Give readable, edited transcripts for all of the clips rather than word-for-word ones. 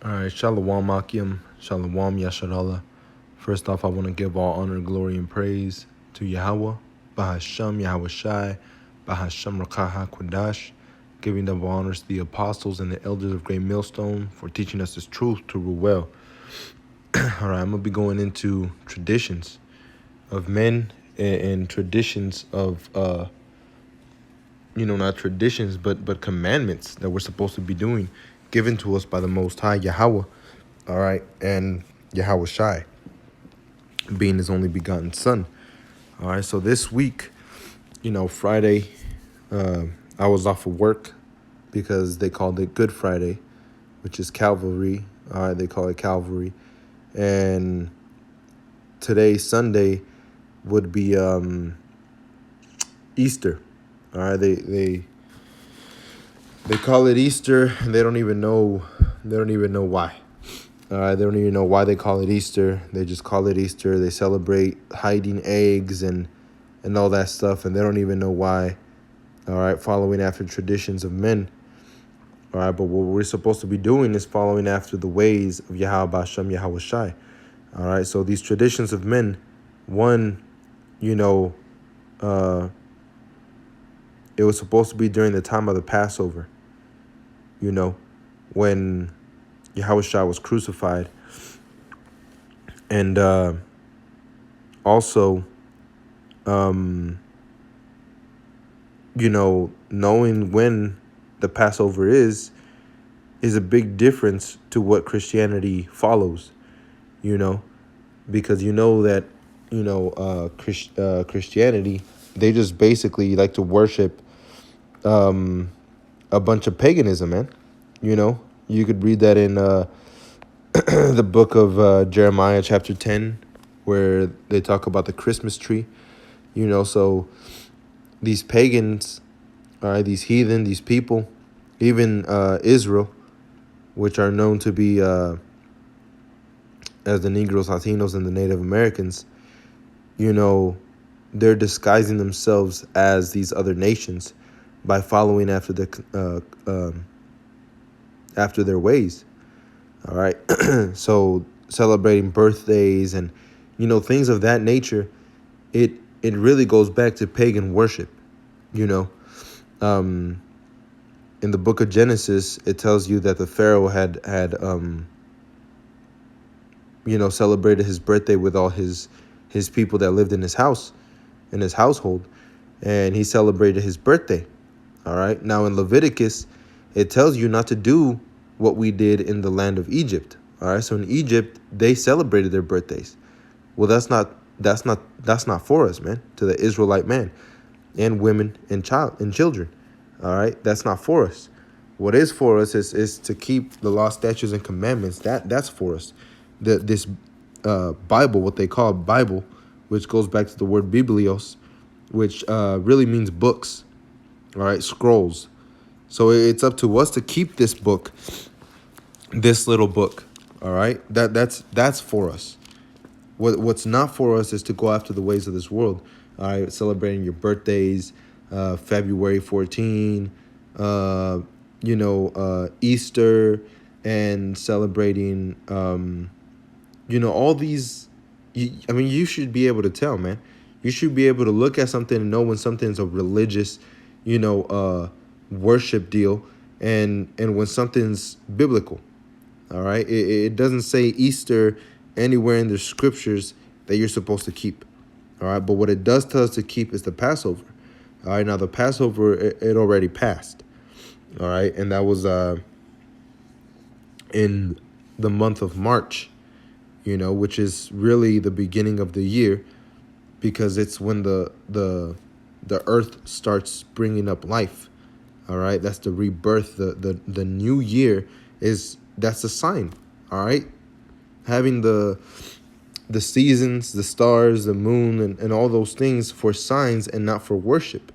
All right, Shalom Akim, Shalom Yasharallah. First off, I want to give all honor, glory, and praise to Yahweh, Bahasham Yahweh Shai, Bahasham Rakaha Kwadash, giving double honors to the apostles and the elders of Great Millstone for teaching us this truth to rule well. All right, I'm going to be going into traditions of men and traditions of, not traditions, but commandments that we're supposed to be doing, given to us by the Most High Yahweh. All right, and Yahweh Shai, being his only begotten son. All right, so this week, Friday, I was off of work because they called it Good Friday, which is Calvary. All right, they call it Calvary. And today, Sunday, would be Easter. All right, they call it Easter, and they don't even know why. All right, they don't even know why they call it Easter. They just call it Easter. They celebrate hiding eggs and all that stuff, and they don't even know why. All right, following after traditions of men. All right, but what we're supposed to be doing is following after the ways of Yahweh Hashem, Yahweh Shai. All right, so these traditions of men, one, it was supposed to be during the time of the Passover, when Yahweh Shai was crucified. And also, knowing when the Passover is a big difference to what Christianity follows, because that, Christianity, they just basically like to worship a bunch of paganism, man. You could read that in the book of Jeremiah chapter 10, where they talk about the Christmas tree, so these pagans, all right, these heathen, these people, even Israel, which are known to be as the Negroes, Latinos, and the Native Americans, they're disguising themselves as these other nations by following after after their ways. All right, so celebrating birthdays and things of that nature, it really goes back to pagan worship. In the book of Genesis, it tells you that the Pharaoh had celebrated his birthday with all his people that lived in his house, in his household, and he celebrated his birthday. All right. Now in Leviticus, it tells you not to do what we did in the land of Egypt. All right. So in Egypt, they celebrated their birthdays. Well, that's not for us, man. To the Israelite man, and women and children. All right. That's not for us. What is for us is to keep the law, statutes, and commandments. That's for us. This Bible, what they call Bible, which goes back to the word biblios, which really means books. All right, scrolls. So it's up to us to keep this book, this little book. All right, that's for us. What's not for us is to go after the ways of this world. All right, celebrating your birthdays, February 14, Easter, and celebrating, all these. You should be able to tell, man. You should be able to look at something and know when something's a religious, worship deal, and when something's biblical. All right, it doesn't say Easter anywhere in the scriptures that you're supposed to keep. All right, but what it does tell us to keep is the Passover. All right, now the Passover, it already passed. All right, and that was in the month of March, which is really the beginning of the year, because it's when the earth starts bringing up life. All right, that's the rebirth. The new year that's a sign. All right, having the seasons, the stars, the moon, and all those things for signs and not for worship.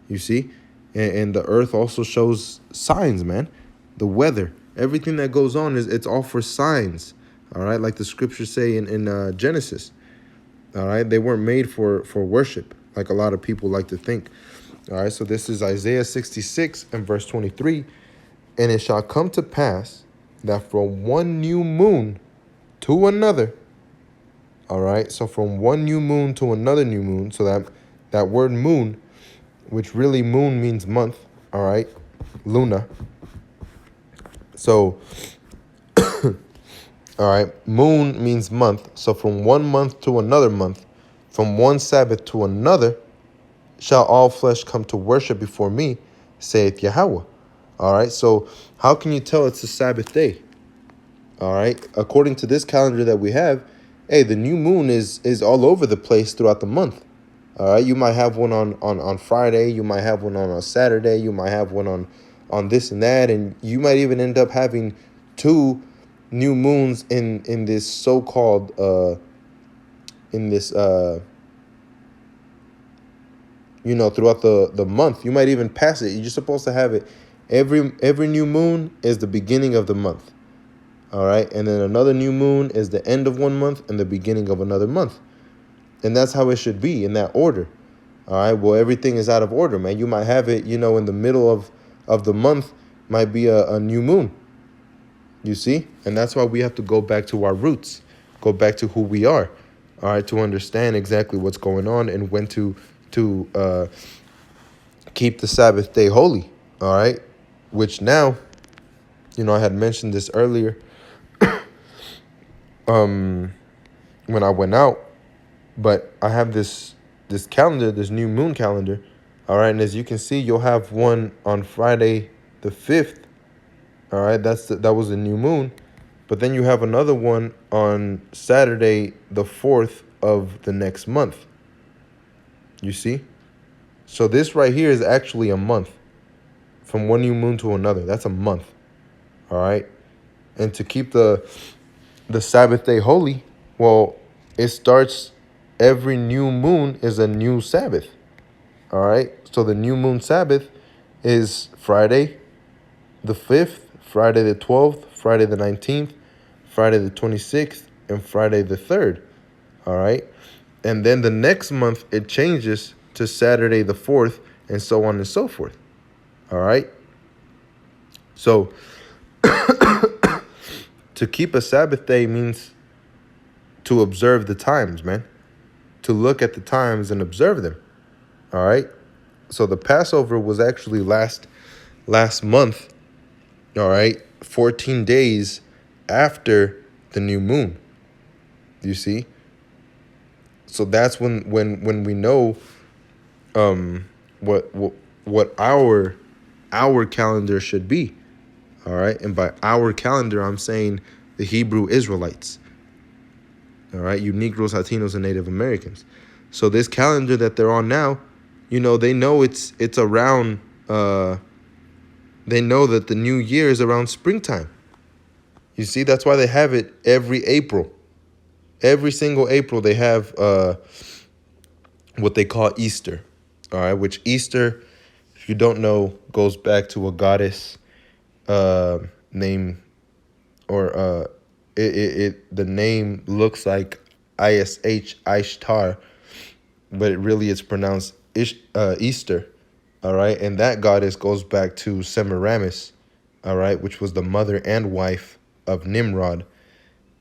You see, and the earth also shows signs, man. The weather, everything that goes on it's all for signs. All right, like the scriptures say in Genesis. All right, they weren't made for worship, like a lot of people like to think. All right, so this is Isaiah 66 and verse 23. And it shall come to pass that from one new moon to another, all right, so from one new moon to another new moon, so that word moon, which really moon means month, all right, luna. So, all right, moon means month. So from one month to another month, from one Sabbath to another, shall all flesh come to worship before me, saith Yahweh. All right, so how can you tell it's a Sabbath day? All right, according to this calendar that we have, hey, the new moon is all over the place throughout the month. All right, you might have one on Friday, you might have one on a Saturday, you might have one on this and that, and you might even end up having two new moons in this so-called in this throughout the month. You might even pass it. You're supposed to have it every new moon is the beginning of the month. All right, and then another new moon is the end of one month and the beginning of another month. And that's how it should be, in that order. All right, well, everything is out of order, man. You might have it, in the middle of the month might be a new moon. You see? And that's why we have to go back to our roots, go back to who we are, all right, to understand exactly what's going on and when to keep the Sabbath day holy, all right? Which now, I had mentioned this earlier when I went out, but I have this calendar, this new moon calendar, all right? And as you can see, you'll have one on Friday the 5th, all right? That was a new moon. But then you have another one on Saturday the 4th of the next month. You see? So this right here is actually a month. From one new moon to another. That's a month. All right? And to keep the Sabbath day holy, well, it starts every new moon is a new Sabbath. All right? So the new moon Sabbath is Friday the 5th, Friday the 12th, Friday the 19th, Friday the 26th, and Friday the 3rd. All right? And then the next month, it changes to Saturday the 4th, and so on and so forth. All right? So, to keep a Sabbath day means to observe the times, man. To look at the times and observe them. All right? So the Passover was actually last month, all right? 14 days after the new moon. You see? So that's when we know what our calendar should be. All right? And by our calendar, I'm saying the Hebrew Israelites. All right? You Negroes, Latinos, and Native Americans. So this calendar that they're on now, they know it's around they know that the new year is around springtime. You see, that's why they have it every April. Every single April they have what they call Easter. All right, which Easter, if you don't know, goes back to a goddess name, or the name looks like Ishtar, but it really is pronounced Easter. All right, and that goddess goes back to Semiramis, all right, which was the mother and wife of Nimrod.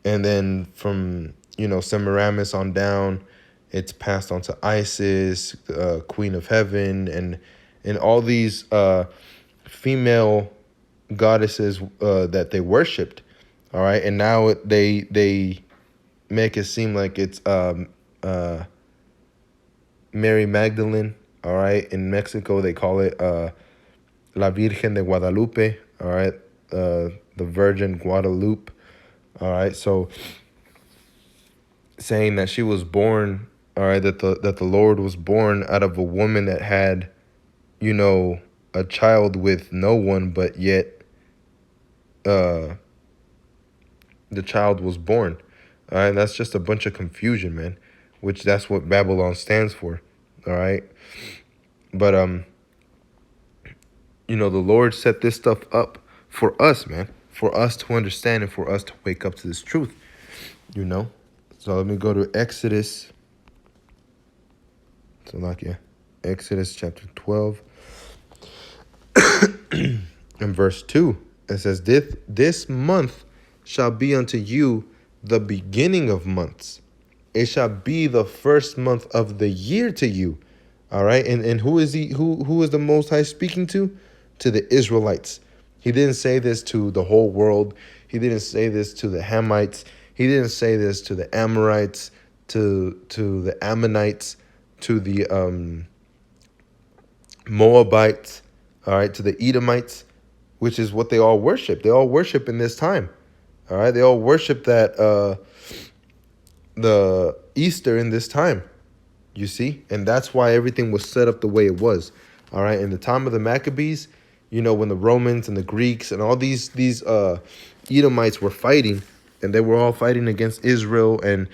And then from Semiramis on down, it's passed on to Isis, Queen of Heaven, and all these female goddesses that they worshipped. All right, and now they make it seem like it's Mary Magdalene. All right, in Mexico they call it La Virgen de Guadalupe. All right, the Virgin Guadalupe. All right, so saying that she was born, all right, that the Lord was born out of a woman that had, a child with no one, but yet the child was born. All right, that's just a bunch of confusion, man, which that's what Babylon stands for. All right, but the Lord set this stuff up for us, man, for us to understand and for us to wake up to this truth, So let me go to Exodus. So Exodus chapter 12 and verse 2. It says, this month shall be unto you the beginning of months. It shall be the first month of the year to you. All right. And who is he? Who is the Most High speaking to? To the Israelites. He didn't say this to the whole world. He didn't say this to the Hamites. He didn't say this to the Amorites, to the Ammonites, to the Moabites, all right, to the Edomites, which is what they all worship. They all worship in this time. All right. They all worship that the Easter in this time. You see? And that's why everything was set up the way it was. All right. In the time of the Maccabees, when the Romans and the Greeks and all these Edomites were fighting, and they were all fighting against Israel, and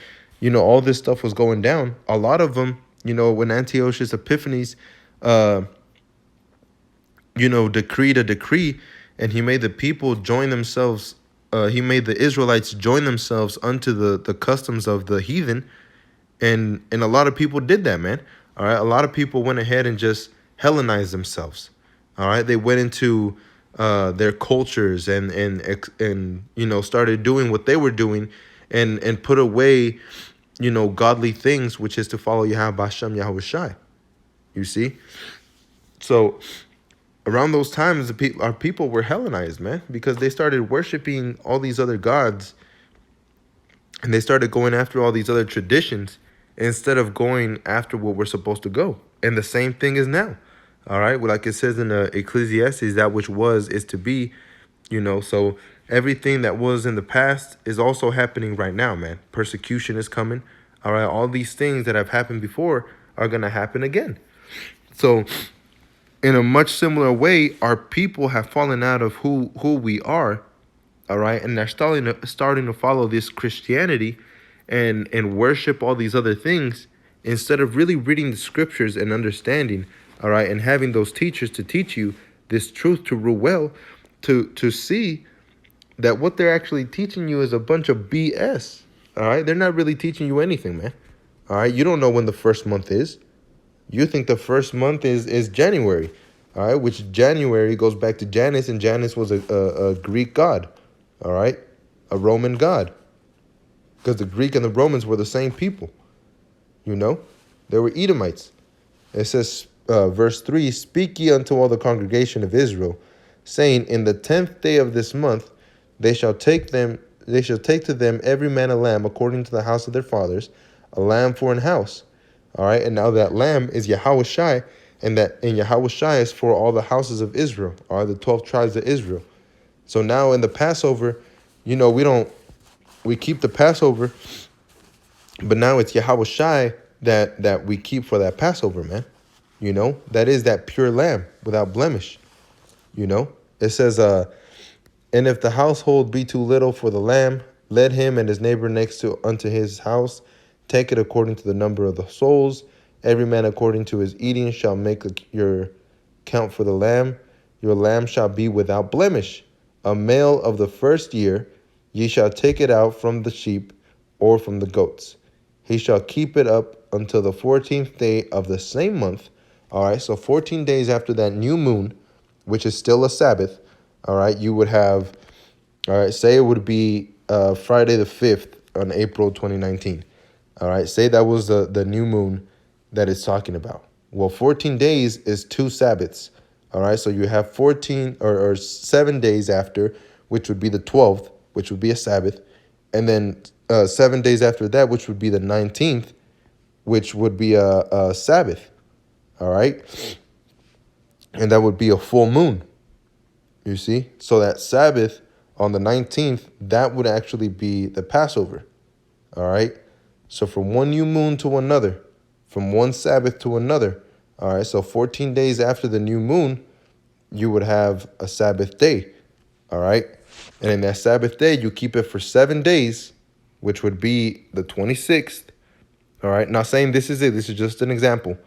all this stuff was going down. A lot of them, when Antiochus Epiphanes decreed a decree, and he made the people join themselves. He made the Israelites join themselves unto the customs of the heathen. And a lot of people did that, man. All right. A lot of people went ahead and just Hellenized themselves. All right. They went into their cultures and started doing what they were doing and put away, godly things, which is to follow Yahweh Bashem Yahweh Shai. You see? So around those times, our people were Hellenized, man, because they started worshiping all these other gods, and they started going after all these other traditions instead of going after what we're supposed to go. And the same thing is now. All right. Well, like it says in Ecclesiastes, that which was is to be, so everything that was in the past is also happening right now, man. Persecution is coming. All right. All these things that have happened before are going to happen again. So in a much similar way, our people have fallen out of who we are. All right. And they're starting to follow this Christianity and worship all these other things instead of really reading the scriptures and understanding, all right, and having those teachers to teach you this truth to rule well, to see that what they're actually teaching you is a bunch of BS. All right. They're not really teaching you anything, man. All right. You don't know when the first month is. You think the first month is January. All right. Which January goes back to Janus, and Janus was a Greek god. All right. A Roman god. Because the Greek and the Romans were the same people. They were Edomites. It says, verse 3, speak ye unto all the congregation of Israel, saying, in the 10th day of this month, they shall take to them every man a lamb according to the house of their fathers, a lamb for an house. All right. And now that lamb is Yahweh Shai, and Yahweh Shai is for all the houses of Israel, or the 12 tribes of Israel. So now in the Passover, we keep the Passover, but now it's Yahweh Shai that we keep for that Passover, man. That is that pure lamb without blemish. It says, and if the household be too little for the lamb, let him and his neighbor next unto his house take it according to the number of the souls. Every man according to his eating shall make your count for the lamb. Your lamb shall be without blemish, a male of the first year. Ye shall take it out from the sheep or from the goats. He shall keep it up until the 14th day of the same month. All right, so 14 days after that new moon, which is still a Sabbath, all right, you would have, all right, say it would be Friday the 5th on April 2019. All right, say that was the new moon that it's talking about. Well, 14 days is 2 Sabbaths. All right, so you have 14 or 7 days after, which would be the 12th, which would be a Sabbath, and then 7 days after that, which would be the 19th, which would be a Sabbath. All right, and that would be a full moon. You see, so that Sabbath on the 19th, that would actually be the Passover. All right, so from one new moon to another, from one Sabbath to another. All right, so 14 days after the new moon, you would have a Sabbath day. All right, and in that Sabbath day, you keep it for 7 days, which would be the 26th. All right, not saying this is it. This is just an example.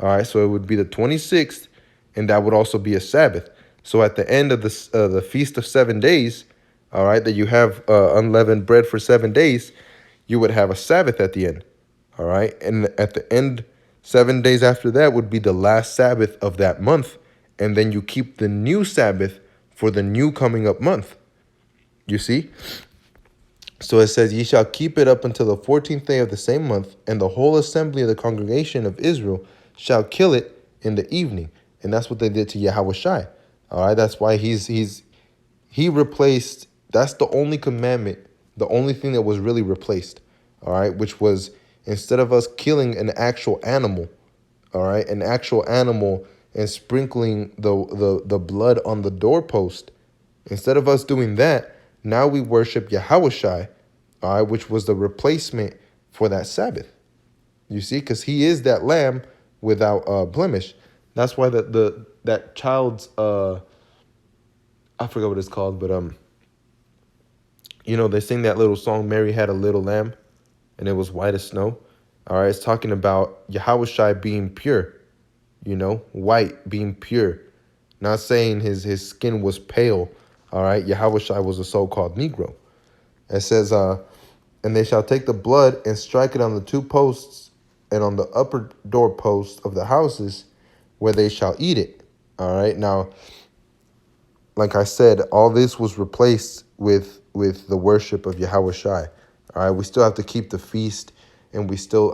All right, so it would be the 26th, and that would also be a Sabbath. So at the end of the Feast of 7 days, all right, that you have unleavened bread for 7 days, you would have a Sabbath at the end. All right, and at the end, 7 days after that would be the last Sabbath of that month, and then you keep the new Sabbath for the new coming up month. You see? So it says, ye shall keep it up until the 14th day of the same month, and the whole assembly of the congregation of Israel shall kill it in the evening. And that's what they did to Yahushai. All right, that's why he replaced, that's the only commandment, the only thing that was really replaced, all right, which was instead of us killing an actual animal, all right, an actual animal and sprinkling the blood on the doorpost, instead of us doing that, now we worship Yahushai, all right, which was the replacement for that Sabbath. You see, because he is that lamb without blemish. That's why that child's I forgot what it's called, but they sing that little song, Mary Had a Little Lamb, and it was white as snow. All right, it's talking about Yahushai being pure, white, being pure. Not saying his skin was pale. All right, Yahushai was a so-called Negro. It says, and they shall take the blood and strike it on the two posts and on the upper doorposts of the houses where they shall eat it. All right, now, like I said, all this was replaced with the worship of Yahushai. All right, we still have to keep the feast, and we still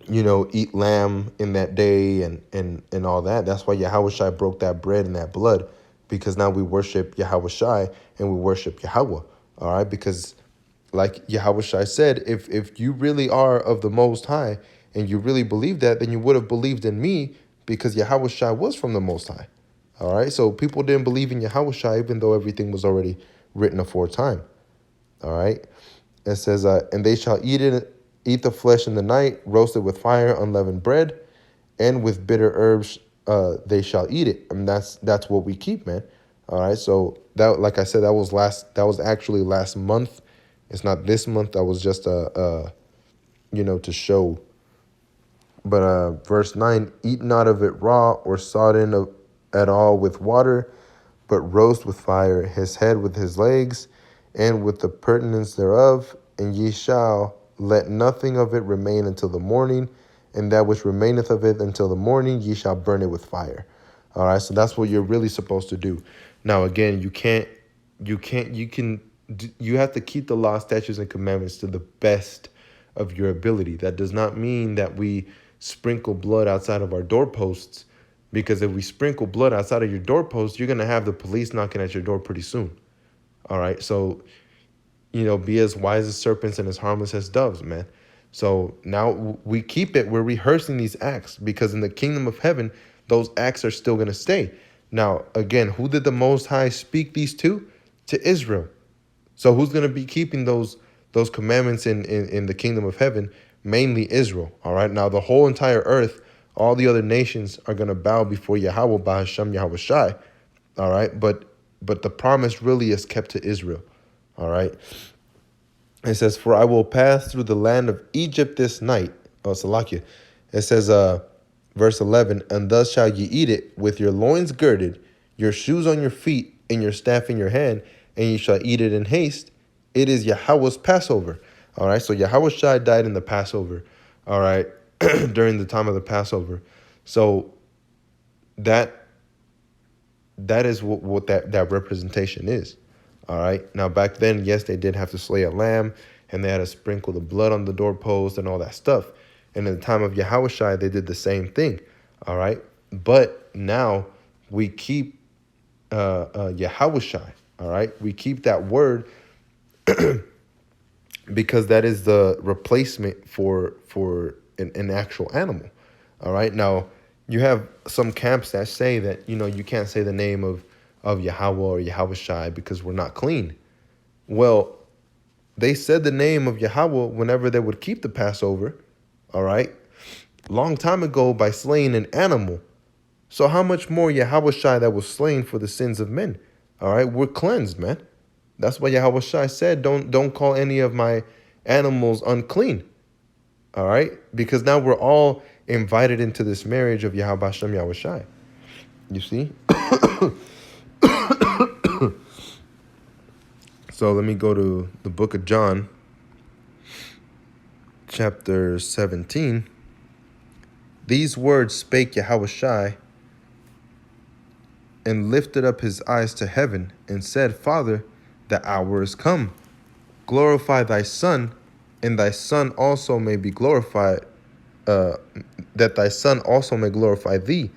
eat lamb in that day and all that. That's why Yahushai broke that bread and that blood, because now we worship Yahushai and we worship Yahweh. All right, because like Yahushai said, if you really are of the Most High and you really believe that, then you would have believed in me, because Yahushai was from the Most High. All right, so people didn't believe in Yahushua even though everything was already written aforetime. All right, it says, and they shall eat the flesh in the night, roasted with fire, unleavened bread, and with bitter herbs. They shall eat it. I mean, that's what we keep, man. All right, so that, like I said, that was actually last month. It's not this month. That was just to show. But verse 9, eat not of it raw or sodden at all with water, but roast with fire his head with his legs, and with the pertinence thereof, and ye shall let nothing of it remain until the morning, and that which remaineth of it until the morning ye shall burn it with fire. All right, so that's what you're really supposed to do. Now again, you have to keep the law, statutes, and commandments to the best of your ability. That does not mean that we sprinkle blood outside of our doorposts, because if we sprinkle blood outside of your doorposts, you're going to have the police knocking at your door pretty soon. All right, so be as wise as serpents and as harmless as doves, man. So now we keep it. We're rehearsing these acts, because in the kingdom of heaven, those acts are still going to stay. Now, again, who did the Most High speak these to? To Israel. So who's going to be keeping those commandments in the kingdom of heaven? Mainly Israel. All right. Now the whole entire earth, all the other nations are going to bow before Yahweh, Bahashem, Yahushai. All right. But the promise really is kept to Israel. All right. It says, for I will pass through the land of Egypt this night. Oh, Salakia. It says, verse 11, and thus shall ye eat it with your loins girded, your shoes on your feet, and your staff in your hand, and ye shall eat it in haste. It is Yahweh's Passover. All right, so Yahushua died in the Passover, all right, during the time of the Passover. So that is what that representation is. All right. Now, back then, yes, they did have to slay a lamb, and they had to sprinkle the blood on the doorpost and all that stuff. And in the time of Yahushua, they did the same thing. All right. But now we keep Yahushua. All right. We keep that word because that is the replacement for an actual animal. All right. Now, you have some camps that say that, you can't say the name of Yahweh or Yahushai because we're not clean. Well, they said the name of Yahweh whenever they would keep the Passover, all right, long time ago by slaying an animal. So how much more Yahushai that was slain for the sins of men? All right, we're cleansed, man. That's why Yahushai said, don't call any of my animals unclean. All right, because now we're all invited into this marriage of Yahweh Shem Yahushai. You see? So let me go to the book of John, chapter 17. These words spake Yahushai and lifted up his eyes to heaven and said, Father, the hour is come. Glorify thy Son, and thy Son also may be glorified, that thy Son also may glorify thee,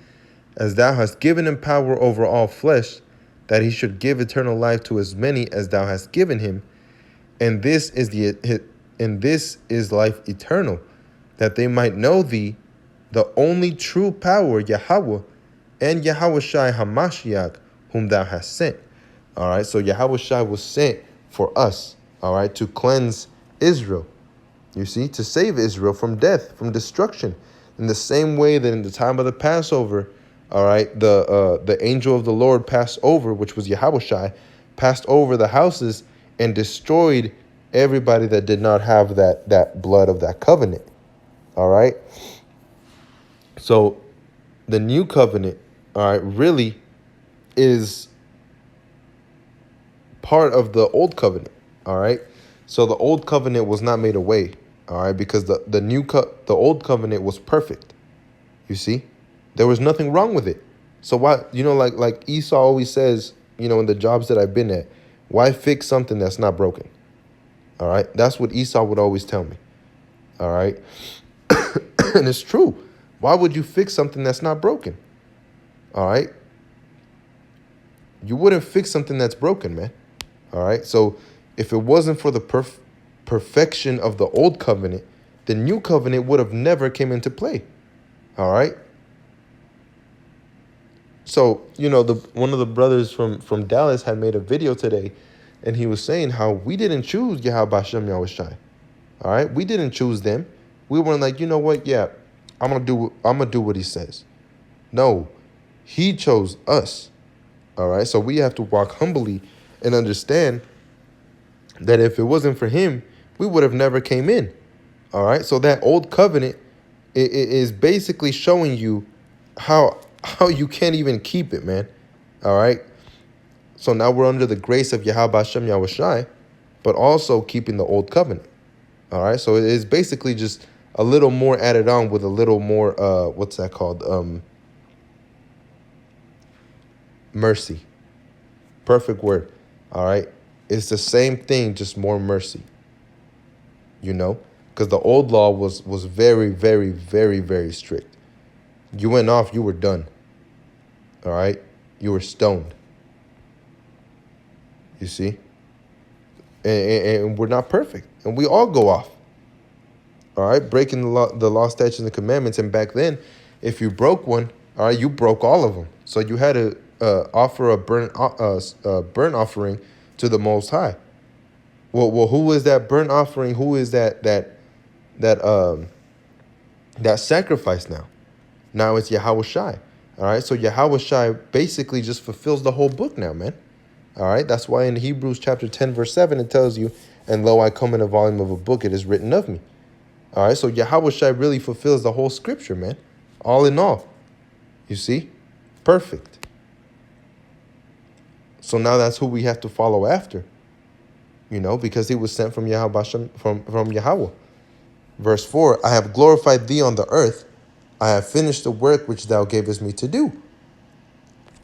as thou hast given him power over all flesh, that he should give eternal life to as many as thou hast given him. And this is life eternal, that they might know thee, the only true power, Yahweh, and Yahweh Shai HaMashiach, whom thou hast sent. All right, so Yahweh Shai was sent for us, all right, to cleanse Israel, you see, to save Israel from death, from destruction. In the same way that in the time of the Passover, all right, the angel of the Lord passed over, which was Yahweh Shai, passed over the houses and destroyed everybody that did not have that blood of that covenant. All right. So the new covenant, all right, really is part of the old covenant. All right. So the old covenant was not made away. All right, because the old covenant was perfect. You see, there was nothing wrong with it. So why, like Esau always says, in the jobs that I've been at, why fix something that's not broken? All right, that's what Esau would always tell me. All right, and it's true. Why would you fix something that's not broken? All right, you wouldn't fix something that's broken, man. All right, so if it wasn't for the perfection of the old covenant, the new covenant would have never came into play. All right. So, one of the brothers from Dallas had made a video today, and he was saying how we didn't choose Yahweh Hashem Yahweh Shai. All right. We didn't choose them. We weren't like, you know what? Yeah, I'm gonna do what he says. No, he chose us. All right. So we have to walk humbly and understand that if it wasn't for him, we would have never came in. All right. So that old covenant is basically showing you how you can't even keep it, man. All right. So now we're under the grace of Yahweh Hashem Yahweh Shai, but also keeping the old covenant. All right. So it is basically just a little more added on with a little more, what's that called? Mercy. Perfect word. All right. It's the same thing, just more mercy. Because the old law was very, very, very, very strict. You went off, you were done. All right? You were stoned. You see? And we're not perfect. And we all go off. All right? Breaking the law, statutes, and the commandments. And back then, if you broke one, all right, you broke all of them. So you had to offer a burnt offering to the Most High. Well, who is that burnt offering? Who is that sacrifice now? Now it's Yahweh Shai. All right, so Yahweh Shai basically just fulfills the whole book now, man. All right, that's why in Hebrews chapter 10, verse 7, it tells you, and lo, I come in a volume of a book, it is written of me. All right, so Yahweh Shai really fulfills the whole scripture, man. All in all. You see? Perfect. So now that's who we have to follow after. Because he was sent from Yahweh, from Yahweh. Verse 4, I have glorified thee on the earth. I have finished the work which thou gavest me to do.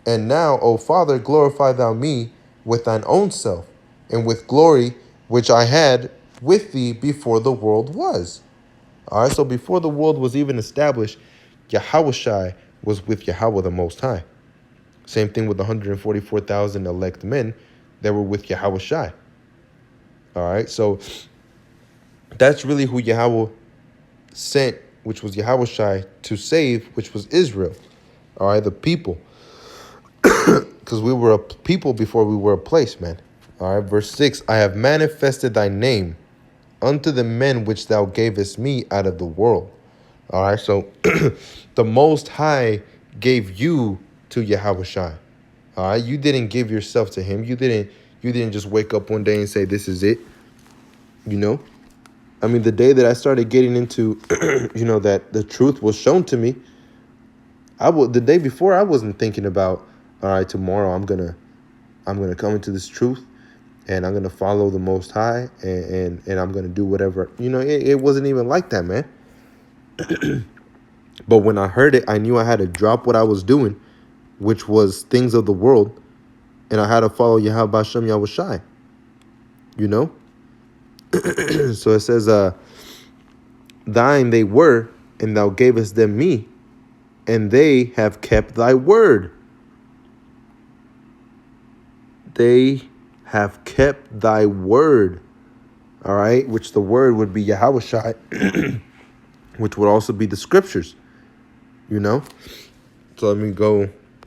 And now, O Father, glorify thou me with thine own self, and with glory which I had with thee before the world was. All right, so before the world was even established, Yahweh Shai was with Yahweh the Most High. Same thing with the 144,000 elect men that were with Yahweh Shai. All right, so that's really who Yahweh sent, which was Yahweh Shai, to save, which was Israel. All right, the people. Because we were a people before we were a place, man. All right, verse 6, I have manifested thy name unto the men which thou gavest me out of the world. All right, so the Most High gave you to Yahweh Shai. All right, you didn't give yourself to him. You didn't just wake up one day and say, this is it. I mean, the day that I started getting into, that the truth was shown to me, the day before I wasn't thinking about, all right, tomorrow I'm gonna come into this truth, and I'm gonna follow the Most High, and I'm gonna do whatever. It wasn't even like that, man. But when I heard it, I knew I had to drop what I was doing, which was things of the world, and I had to follow Yahweh Bashem Yahushai. You know? So it says, thine they were, and thou gavest them me, and they have kept thy word. They have kept thy word. All right, which the word would be Yahushai, which would also be the scriptures, you know? So let me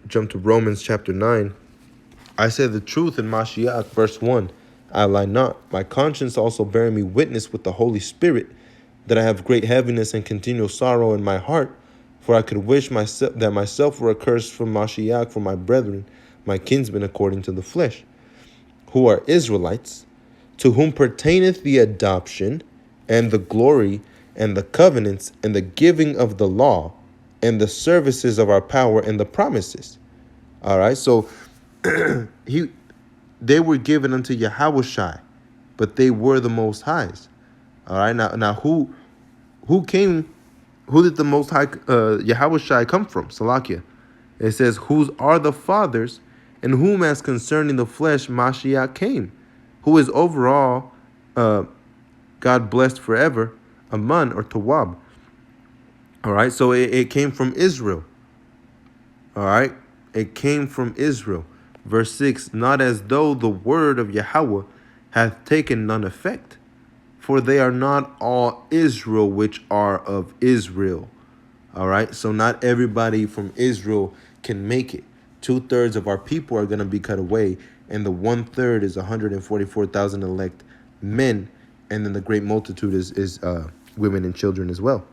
jump to Romans chapter 9. I say the truth in Mashiach, verse 1. I lie not. My conscience also bearing me witness with the Holy Spirit that I have great heaviness and continual sorrow in my heart, for I could wish that myself were accursed from Mashiach for my brethren, my kinsmen according to the flesh, who are Israelites, to whom pertaineth the adoption and the glory and the covenants and the giving of the law and the services of our power and the promises. All right, so they were given unto Yahushai, but they were the Most High's. All right, now who did the Most High Yahushai come from? Salakia. It says, whose are the fathers, and whom as concerning the flesh Mashiach came, who is overall God blessed forever, Aman or Tawab. All right, so it came from Israel. All right, it came from Israel. Verse 6, not as though the word of Yahweh hath taken none effect, for they are not all Israel which are of Israel. All right, so not everybody from Israel can make it. 2/3 of our people are going to be cut away, and the 1/3 is 144,000 elect men, and then the great multitude is women and children as well.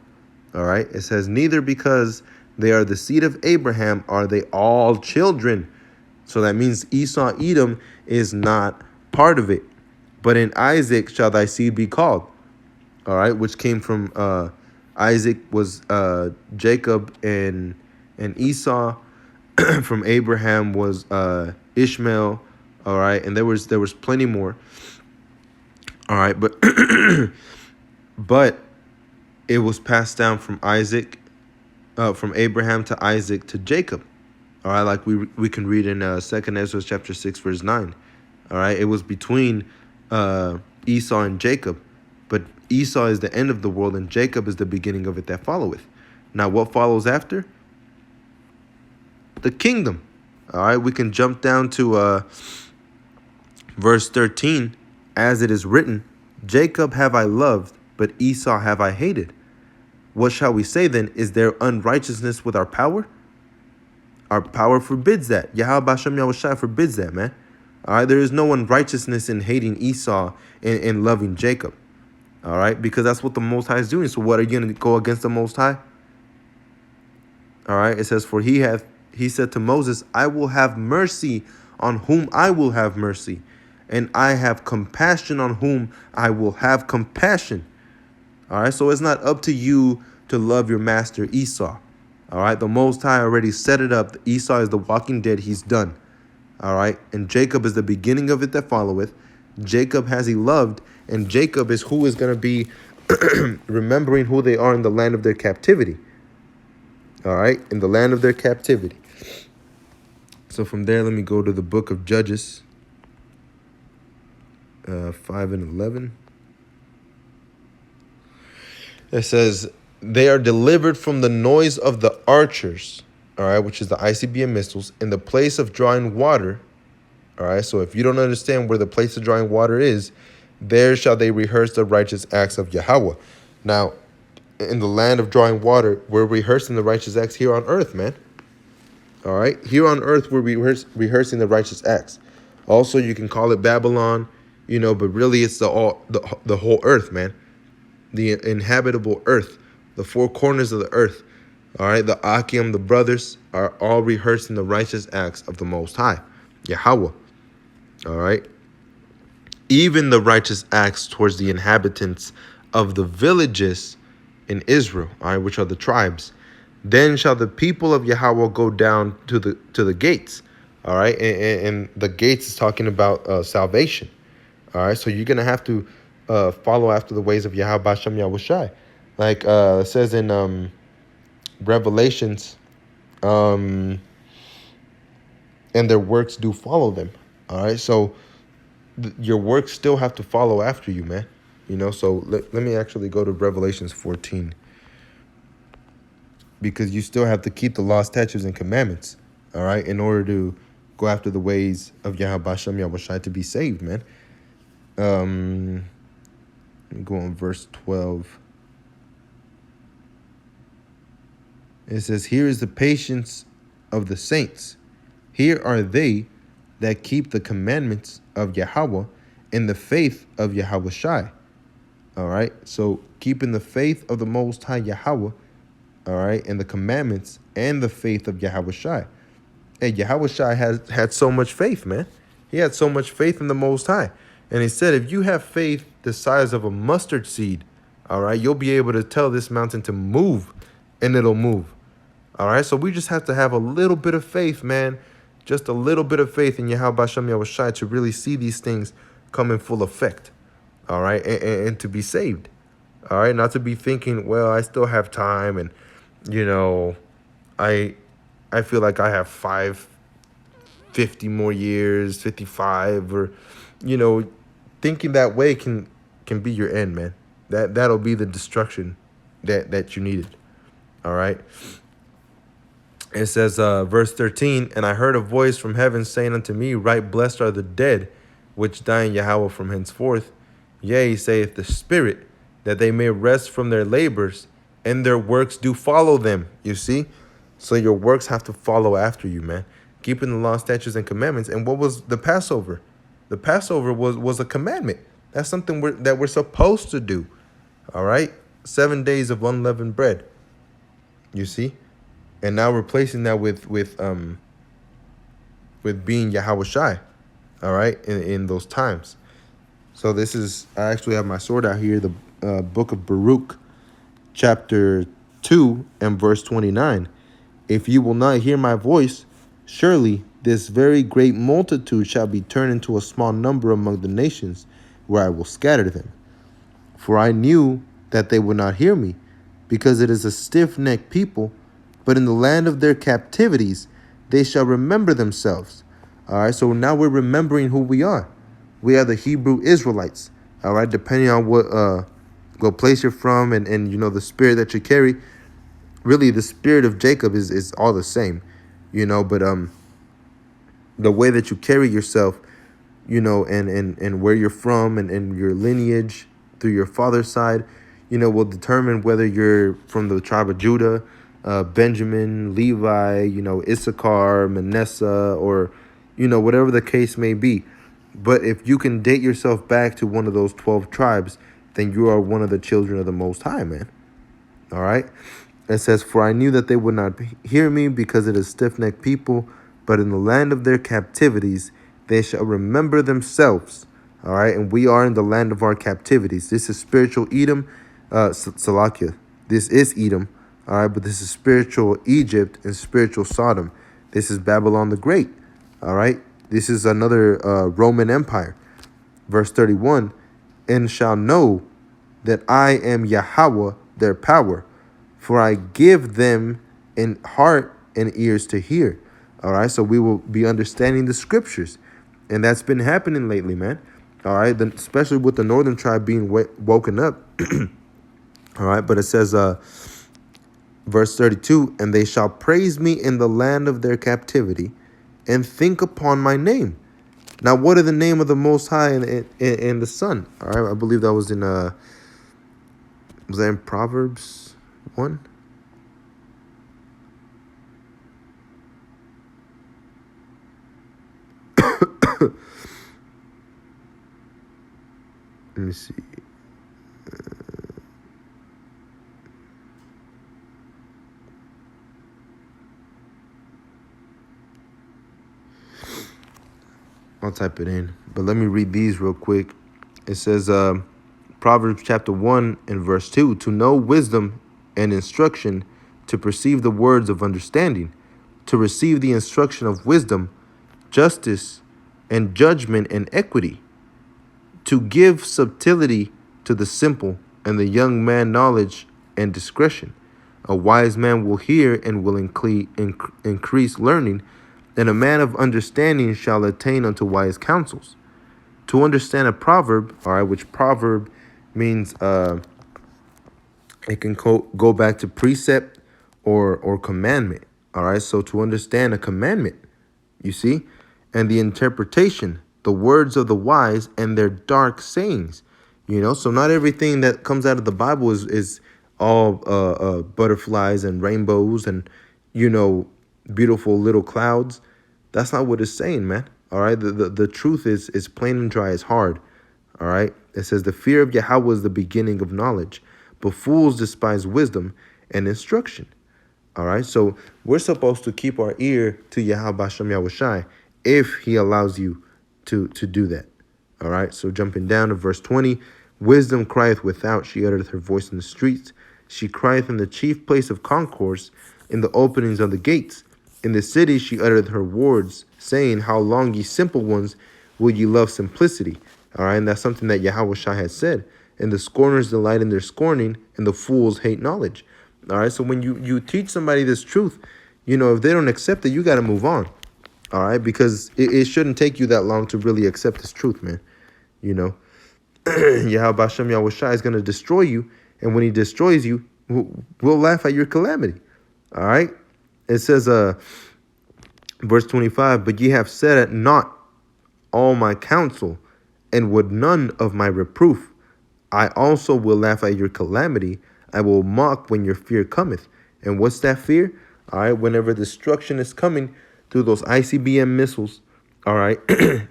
All right, it says, neither because they are the seed of Abraham are they all children. So that means Esau, Edom is not part of it. But in Isaac shall thy seed be called. All right, which came from Isaac was Jacob and Esau. From Abraham was Ishmael. All right, and there was plenty more. All right, but but it was passed down from from Abraham to Isaac to Jacob. All right, like we can read in 2nd Ezra chapter 6 verse 9. All right, it was between Esau and Jacob, but Esau is the end of the world and Jacob is the beginning of it that followeth. Now, what follows after? The kingdom. All right, we can jump down to verse 13. As it is written, Jacob have I loved, but Esau have I hated. What shall we say then? Is there unrighteousness with our power? Our power forbids that. Yahweh Bashem Yahushai forbids that, man. All right, there is no unrighteousness in hating Esau and loving Jacob. All right, because that's what the Most High is doing. So what, are you going to go against the Most High? All right, it says, for he said to Moses, I will have mercy on whom I will have mercy, and I have compassion on whom I will have compassion. All right, so it's not up to you to love your master Esau. All right, the Most High already set it up. Esau is the walking dead. He's done. All right, and Jacob is the beginning of it that followeth. Jacob has he loved, and Jacob is who is going to be remembering who they are in the land of their captivity. All right, in the land of their captivity. So from there, let me go to the book of Judges 5 and 11. It says, they are delivered from the noise of the archers, all right, which is the ICBM missiles, in the place of drawing water. All right, so if you don't understand where the place of drawing water is, there shall they rehearse the righteous acts of Yahweh. Now, in the land of drawing water, we're rehearsing the righteous acts here on earth, man. All right, here on earth, we're rehearsing the righteous acts. Also, you can call it Babylon, but really it's the whole earth, man. The inhabitable earth, the four corners of the earth. All right, the Akim, the brothers, are all rehearsing the righteous acts of the Most High, Yahweh. All right, even the righteous acts towards the inhabitants of the villages in Israel, all right, which are the tribes. Then shall the people of Yahweh go down to the gates. All right, and the gates is talking about salvation. All right, so you're gonna have to follow after the ways of Yahweh Bashem Yahushai, like it says in Revelations, and their works do follow them. All right, so your works still have to follow after you, man. So let me actually go to Revelations 14, because you still have to keep the law, statutes, and commandments, all right, in order to go after the ways of Yahweh Hashem Yahweh Shai to be saved, man. Let me go on verse 12. It says, here is the patience of the saints. Here are they that keep the commandments of Yahweh in the faith of Yahweh Shai. All right, so keeping the faith of the Most High Yahweh, all right, and the commandments and the faith of Yahweh Shai. And Yahweh Shai had so much faith, man. He had so much faith in the Most High. And he said, if you have faith the size of a mustard seed, all right, you'll be able to tell this mountain to move, and it'll move. All right, so we just have to have a little bit of faith, man. Just a little bit of faith in Yahweh Hashem Yahweh Shai to really see these things come in full effect. All right, and to be saved. All right, not to be thinking, well, I still have time, and I feel like I have 50 more years, 55, or thinking that way can be your end, man. That'll be the destruction that you needed. All right. It says, verse 13, and I heard a voice from heaven saying unto me, right blessed are the dead, which die in Yahweh from henceforth. Yea, saith the Spirit, that they may rest from their labors, and their works do follow them. You see? So your works have to follow after you, man. Keeping the law, statutes, and commandments. And what was the Passover? The Passover was a commandment. That's something that we're supposed to do. All right? 7 days of unleavened bread. You see? And now replacing that with being Yahweh Shai, all right, in those times. So this is, I actually have my sword out here, the book of Baruch, chapter 2 and verse 29. If you will not hear my voice, surely this very great multitude shall be turned into a small number among the nations, where I will scatter them. For I knew that they would not hear me, because it is a stiff-necked people. But in the land of their captivities, they shall remember themselves. All right, so now we're remembering who we are. We are the Hebrew Israelites. All right, depending on what place you're from and the spirit that you carry. Really, the spirit of Jacob is all the same, but the way that you carry yourself, and where you're from and your lineage through your father's side, will determine whether you're from the tribe of Judah, Benjamin, Levi, Issachar, Manasseh, or, whatever the case may be. But if you can date yourself back to one of those 12 tribes, then you are one of the children of the Most High, man. All right. It says, for I knew that they would not hear me, because it is stiff-necked people, but in the land of their captivities, they shall remember themselves. All right. And we are in the land of our captivities. This is spiritual Edom, Salakia. This is Edom. All right, but this is spiritual Egypt and spiritual Sodom. This is Babylon the Great. All right, this is another Roman Empire. Verse 31, and shall know that I am Yahweh, their power, for I give them an heart and ears to hear. All right, so we will be understanding the scriptures. And that's been happening lately, man. All right, especially with the northern tribe being woken up. All right, but it says, verse 32, and they shall praise me in the land of their captivity and think upon my name. Now, what are the name of the Most High and the Son? All right, I believe that was in Proverbs 1? Let me see. I'll type it in, but let me read these real quick. It says, Proverbs chapter 1 and verse 2, to know wisdom and instruction, to perceive the words of understanding, to receive the instruction of wisdom, justice and judgment and equity, to give subtlety to the simple, and the young man knowledge and discretion. A wise man will hear and will increase learning, And a man of understanding shall attain unto wise counsels. To understand a proverb, all right, which proverb means it can go back to precept or commandment. All right, so to understand a commandment, you see, and the interpretation, the words of the wise and their dark sayings. So not everything that comes out of the Bible is all butterflies and rainbows and beautiful little clouds. That's not what it's saying, man. All right, the truth is plain and dry. It's hard. All right, it says the fear of Yahweh is the beginning of knowledge, but fools despise wisdom and instruction. All right, so we're supposed to keep our ear to Yahweh Bashem Yahushai if he allows you to do that. All right, so jumping down to verse 20, wisdom crieth without, she uttereth her voice in the streets. She crieth in the chief place of concourse, in the openings of the gates. In the city she uttereth her words, saying, how long, ye simple ones, will ye love simplicity? All right, and that's something that Yahweh Shai has said. And the scorners delight in their scorning, and the fools hate knowledge. All right, so when you teach somebody this truth, if they don't accept it, you got to move on. All right, because it shouldn't take you that long to really accept this truth, man. Yahweh Bashem Yahushai is going to destroy you, and when he destroys you, we'll laugh at your calamity. All right, it says, verse 25, but ye have said at naught all my counsel, and would none of my reproof. I also will laugh at your calamity. I will mock when your fear cometh. And what's that fear? All right, whenever destruction is coming through those ICBM missiles, all right,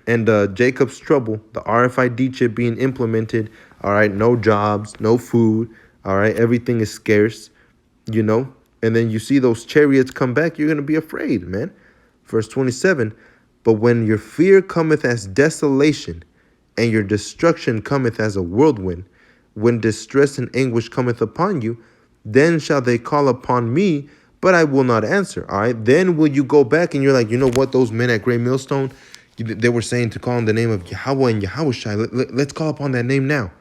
and Jacob's trouble, the RFID chip being implemented, all right, no jobs, no food, all right, everything is scarce, and then you see those chariots come back, you're going to be afraid, man. Verse 27, but when your fear cometh as desolation, and your destruction cometh as a whirlwind, when distress and anguish cometh upon you, then shall they call upon me, but I will not answer. All right. Then will you go back and you're like, you know what? Those men at Great Millstone, they were saying to call on the name of Yahweh and Yahushai. Let's call upon that name now.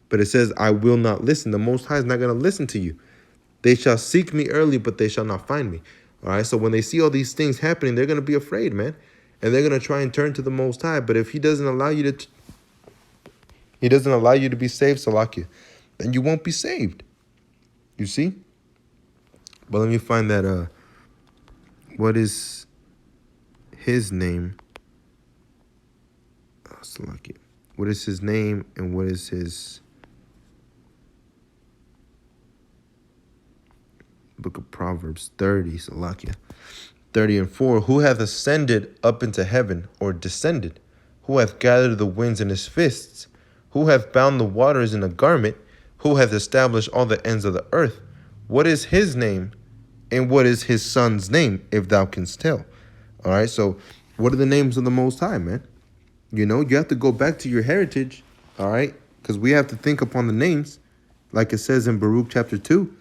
But it says, I will not listen. The Most High is not going to listen to you. They shall seek me early, but they shall not find me. All right. So when they see all these things happening, they're going to be afraid, man. And they're going to try and turn to the Most High. But if he doesn't allow you to be saved, Salakia, then you won't be saved. You see? But let me find that, what is his name? Oh, Salakia. What is his name and what is his book of Proverbs 30, Salakia. 30:4, who hath ascended up into heaven, or descended? Who hath gathered the winds in his fists? Who hath bound the waters in a garment? Who hath established all the ends of the earth? What is his name, and what is his son's name, if thou canst tell? All right, so what are the names of the Most High, man? You have to go back to your heritage, all right? Because we have to think upon the names, like it says in Baruch chapter 2.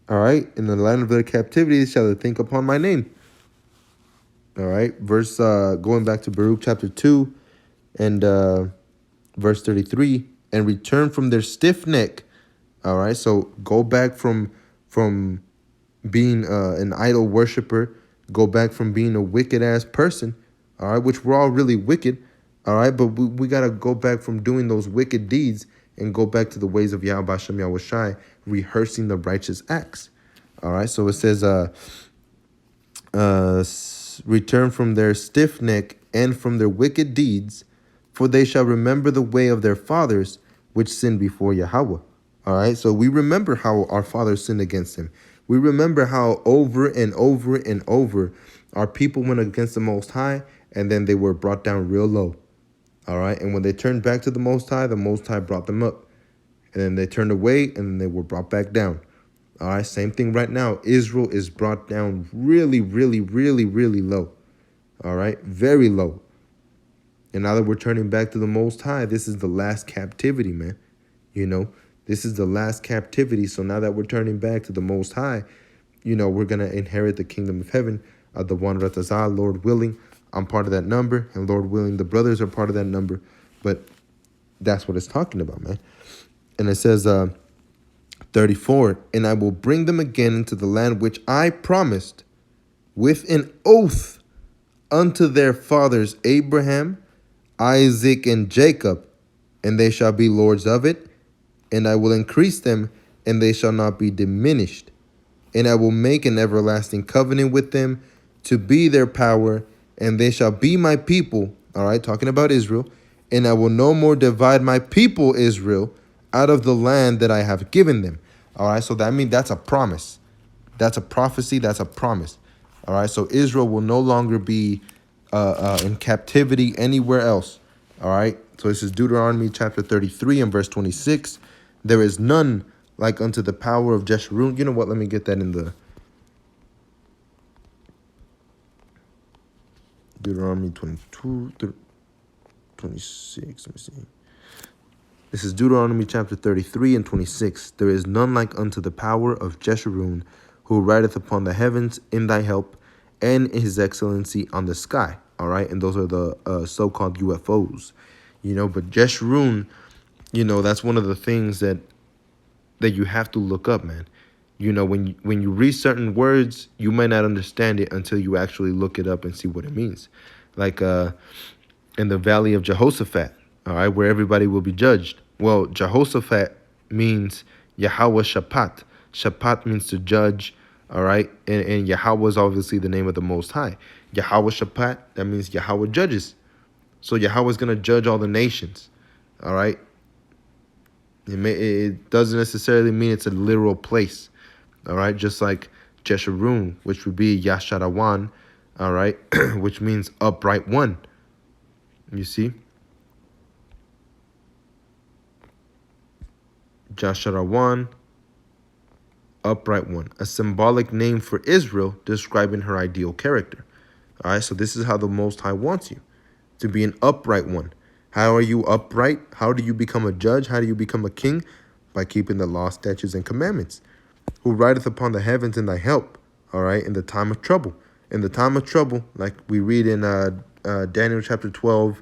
All right, in the land of their captivity shall they think upon my name. All right, verse going back to Baruch chapter 2 and verse 33, and return from their stiff neck. All right, so go back from being an idol worshiper, go back from being a wicked ass person. All right, which we're all really wicked. All right, but we got to go back from doing those wicked deeds and go back to the ways of Yahweh Bashem Yahushai, rehearsing the righteous acts. All right, so it says, return from their stiff neck and from their wicked deeds, for they shall remember the way of their fathers, which sinned before Yahweh. All right, so we remember how our fathers sinned against him. We remember how over and over and over our people went against the Most High, and then they were brought down real low. All right, and when they turned back to the Most High brought them up. And then they turned away, and then they were brought back down. All right, same thing right now. Israel is brought down really, really, really, really low. All right, very low. And now that we're turning back to the Most High, this is the last captivity, man. This is the last captivity. So now that we're turning back to the Most High, we're going to inherit the kingdom of heaven, the one Ratazah, Lord willing. I'm part of that number, and Lord willing, the brothers are part of that number. But that's what it's talking about, man. And it says, 34, and I will bring them again into the land which I promised with an oath unto their fathers Abraham, Isaac, and Jacob, and they shall be lords of it, and I will increase them, and they shall not be diminished. And I will make an everlasting covenant with them to be their power, and they shall be my people. All right, talking about Israel. And I will no more divide my people Israel out of the land that I have given them. All right, so that means that's a promise. That's a prophecy. That's a promise. All right, so Israel will no longer be in captivity anywhere else. All right, so this is Deuteronomy chapter 33 and verse 26. There is none like unto the power of Jeshurun. You know what? Let me get that in the Deuteronomy 22, 26. Let me see. This is Deuteronomy chapter 33 and 26. There is none like unto the power of Jeshurun, who rideth upon the heavens in thy help, and in his excellency on the sky. All right, and those are the so-called UFOs. But Jeshurun, that's one of the things that you have to look up, man. When you read certain words, you might not understand it until you actually look it up and see what it means. Like in the valley of Jehoshaphat, all right, where everybody will be judged. Well, Jehoshaphat means Yahweh Shaphat. Shaphat means to judge, all right? And Yahweh is obviously the name of the Most High. Yahweh Shaphat, that means Yahweh judges. So Yahweh is going to judge all the nations, all right? It doesn't necessarily mean it's a literal place, all right? Just like Jeshurun, which would be Yasharawan, all right? Which means upright one. You see? Jasharawan, upright one. A symbolic name for Israel describing her ideal character. All right, so this is how the Most High wants you, to be an upright one. How are you upright? How do you become a judge? How do you become a king? By keeping the law, statutes, and commandments. Who rideth upon the heavens in thy help, all right, in the time of trouble. In the time of trouble, like we read in Daniel chapter 12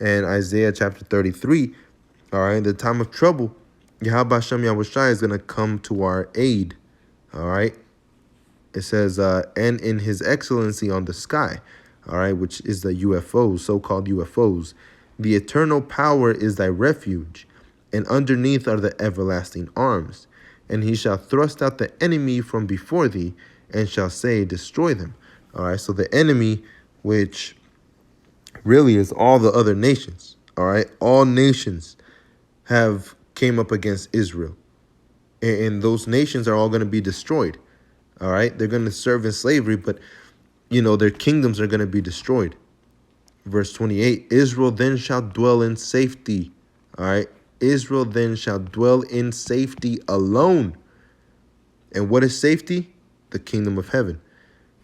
and Isaiah chapter 33, all right, in the time of trouble, Yahweh Hashem Yahushai is going to come to our aid, all right? It says, and in his excellency on the sky, all right, which is the UFOs, so-called UFOs. The eternal power is thy refuge, and underneath are the everlasting arms. And he shall thrust out the enemy from before thee, and shall say, destroy them. All right, so the enemy, which really is all the other nations, all right? All nations have came up against Israel. And those nations are all going to be destroyed. All right. They're going to serve in slavery, but, their kingdoms are going to be destroyed. Verse 28, Israel then shall dwell in safety. All right. Israel then shall dwell in safety alone. And what is safety? The kingdom of heaven.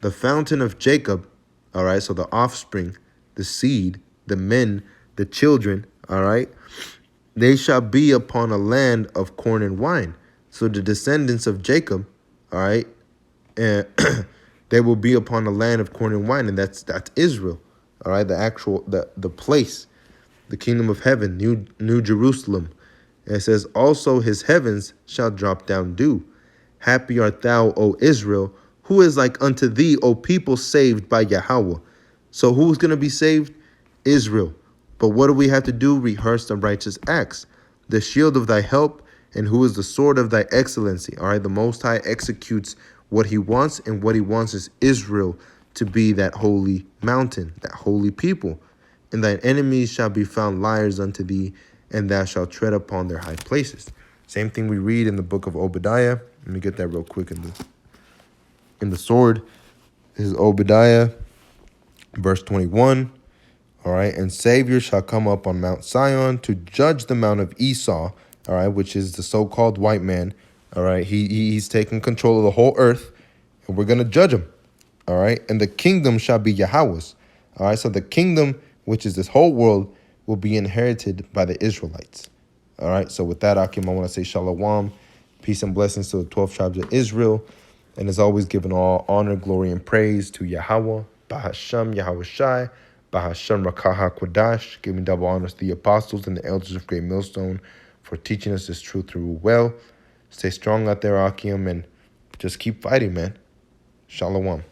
The fountain of Jacob. All right. So the offspring, the seed, the men, the children. All right. They shall be upon a land of corn and wine. So the descendants of Jacob, all right, and they will be upon a land of corn and wine, and that's Israel, all right, the place, the kingdom of heaven, New Jerusalem. And it says, also his heavens shall drop down dew. Happy art thou, O Israel, who is like unto thee, O people saved by Yahweh. So who's going to be saved? Israel. But what do we have to do? Rehearse the righteous acts. The shield of thy help, and who is the sword of thy excellency. All right, the Most High executes what he wants, and what he wants is Israel to be that holy mountain, that holy people. And thine enemies shall be found liars unto thee, and thou shalt tread upon their high places. Same thing we read in the book of Obadiah. Let me get that real quick in the sword. This is Obadiah, verse 21. All right, and Savior shall come up on Mount Zion to judge the Mount of Esau, all right, which is the so-called white man. All right, he's taking control of the whole earth, and we're going to judge him. All right, and the kingdom shall be Yahweh's. All right, so the kingdom, which is this whole world, will be inherited by the Israelites. All right, so with that, Akim, I want to say shalom, peace and blessings to the 12 tribes of Israel. And as always, giving all honor, glory, and praise to Yahweh, Bahasham, Yahweh Shai, Bahasham Rakaha Kwadash, giving double honors to the apostles and the elders of Great Millstone for teaching us this truth through well. Stay strong out there, Akim, and just keep fighting, man. Shalom.